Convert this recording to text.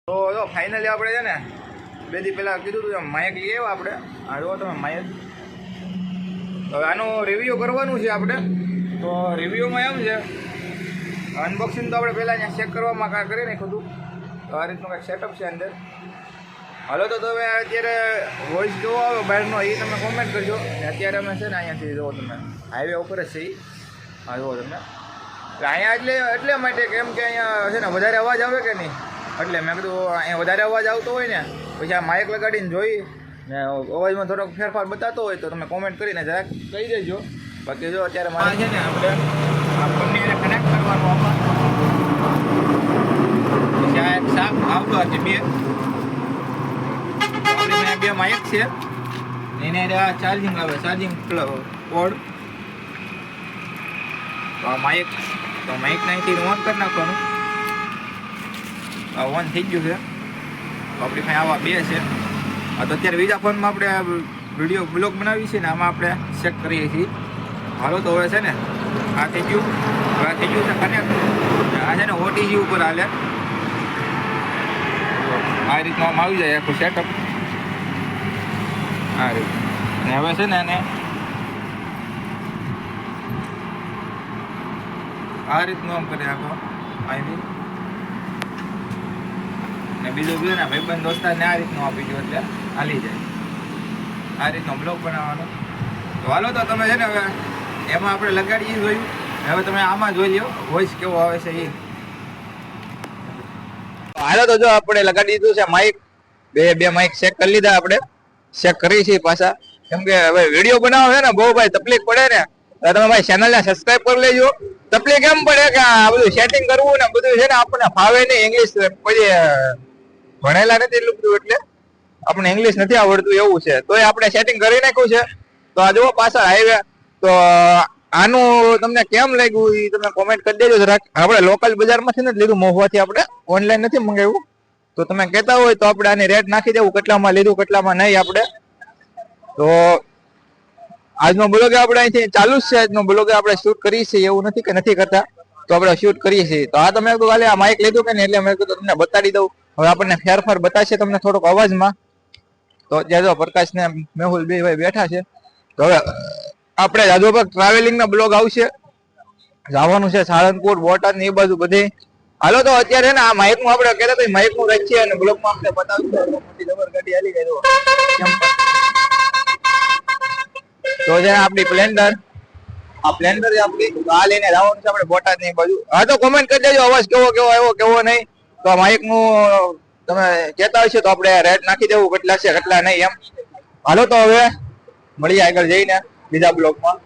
તો જો ફાઇનલી આપણે છે ને 2 દી પહેલાં કીધું હતું માઇક લઈ આવ્યા આપણે. આ જુઓ તમે માઇક. હવે આનું રિવ્યૂ કરવાનું છે આપણે. તો રિવ્યૂમાં એમ છે, અનબોક્સિંગ તો આપણે પહેલાં અહીંયા ચેક કરવામાં કાંઈ કરી નાખ્યું હતું. તો આ રીતનું કંઈક સેટઅપ છે અંદર. હાલો તો તમે અત્યારે વોઇસ કેવો આવે બહારનો એ તમે કોમેન્ટ કરજો. અત્યારે અમે છે ને અહીંયાથી જુઓ તમે હાઈવે ઉપર જ છે એ. હા જુઓ તમે અહીંયા એટલે માટે કેમ કે અહીંયા છે ને વધારે અવાજ આવે કે નહીં, એટલે મેં કીધું અહીંયા વધારે અવાજ આવતો હોય ને પછી આ માઇક લગાડીને જોઈ ને અવાજમાં થોડોક ફેરફાર બતાતો હોય તો તમે કોમેન્ટ કરીને જરાક કહી દેજો. બાકી જો અત્યારે મારે છે ને આપણે આ બંનેને કનેક્ટ કરવાનું આમાં. પછી આ એક શાક આવતો હશે 2 આપણી બે માઇક છે એને આ ચાર્જિંગ આવે, ચાર્જિંગ પોર્ટ. તો આ માઇક અહીંથી ઓન કરી નાખવાનું. ઓન થઈ ગયું છે. આપણી પાસે આવા 2 છે. તો અત્યારે બીજા ફોનમાં આપણે વિડીયો બ્લોગ બનાવીએ છીએ ને આમાં આપણે ચેક કરીએ છીએ. હાલો તો હવે છે ને આ થઈ ગયું છે કનેક્ટ. આ છે ને ઓટીજી ઉપર હાલે. આ રીતનું આમ આવી જાય આખું સેટઅપ આ રીતે. અને હવે છે ને એને આ રીતનું આમ કરી નાખો અહીંથી. ને બીજું ને ભાઈબંધ દોસ્તારને આ રીતનું આપી દો એટલે હાલી જાય. આ રીતનો બ્લોગ બનાવવાનો. તો હાલો તો તમે છે ને હવે એમાં આપણે લગાડીએ જોયું. હવે તમે આમાં જોઈ લો વોઇસ કેવો આવે છે એ. હાલો તો જો આપણે લગાડી દીધું છે માઇક. બે માઇક ચેક કરી લીધા આપણે. ચેક કરી છીએ પાછા. કેમ કે હવે વિડીયો બનાવો છે ને બહુ ભાઈ તકલીફ પડે ને, તો તમે ભાઈ ચેનલને સબસ્ક્રાઈબ કરી લેજો. તકલીફ કેમ પડે કે આ બધું સેટિંગ કરવું ને બધું છે ને આપણને ફાવે નહીં. ઇંગ્લિશ પછી ભણેલા નથી એટલું બધું, એટલે આપણને ઇંગ્લિશ નથી આવડતું એવું છે. તો આપણે સેટિંગ કરી નાખ્યું છે. તો આ જુઓ પાછળ હાઈવે. તો આનું તમને કેમ લાગ્યું એ તમે કોમેન્ટ કરી દેજો જરાક. આપણે લોકલ બજારમાંથી નથી લીધું, મોહવાથી આપણે ઓનલાઈન નથી મંગાવ્યું. તો તમે કહેતા હોય તો આપણે આની રેટ નાખી દેવું, કેટલામાં લીધું કેટલામાં નહીં આપણે. તો આજનો બ્લોગ આપણે અહીંથી ચાલુ જ છે. આજનો બ્લોગ આપણે શૂટ કરીએ છીએ, એવું નથી કે નથી કરતા. તો આપણે શૂટ કરીએ છીએ. તો આ તમે કાલે આ માઇક લીધું કે નહીં એટલે મેં કીધું તમને બતાડી દઉં. હવે આપણને ફેરફાર બતાવશે તમને થોડોક અવાજમાં. તો ત્યાં જો પ્રકાશ ને મેહુલ બે ભાઈ બેઠા છે. તો હવે આપણે જાજો પર ટ્રાવેલિંગના બ્લોગ આવશે. જવાનું છે સાળંગપુર, બોટાદ ને એ બાજુ બધે. હાલો તો અત્યારે ને આ માઇક નું આપણે કહેતા હતા માઇક નું રાખીએ અને બ્લોગમાં આપણે બતાવશું. મોટી જબર ગાડી હાલી ગઈ. તો છે આપણી સ્પ્લેન્ડર. આ સ્પ્લેન્ડર છે આપણી. આ લઈને જવાનું છે આપણે બોટાદ ની બાજુ. હા તો કોમેન્ટ કરી દેજો અવાજ કેવો આવ્યો કેવો નહીં. તો માઇક નું તમે કહેતા હોય છે તો આપણે રેટ નાખી દેવું કેટલા છે કેટલા નહીં એમ. હાલો તો હવે મળીએ આગળ જઈને બીજા બ્લોગમાં.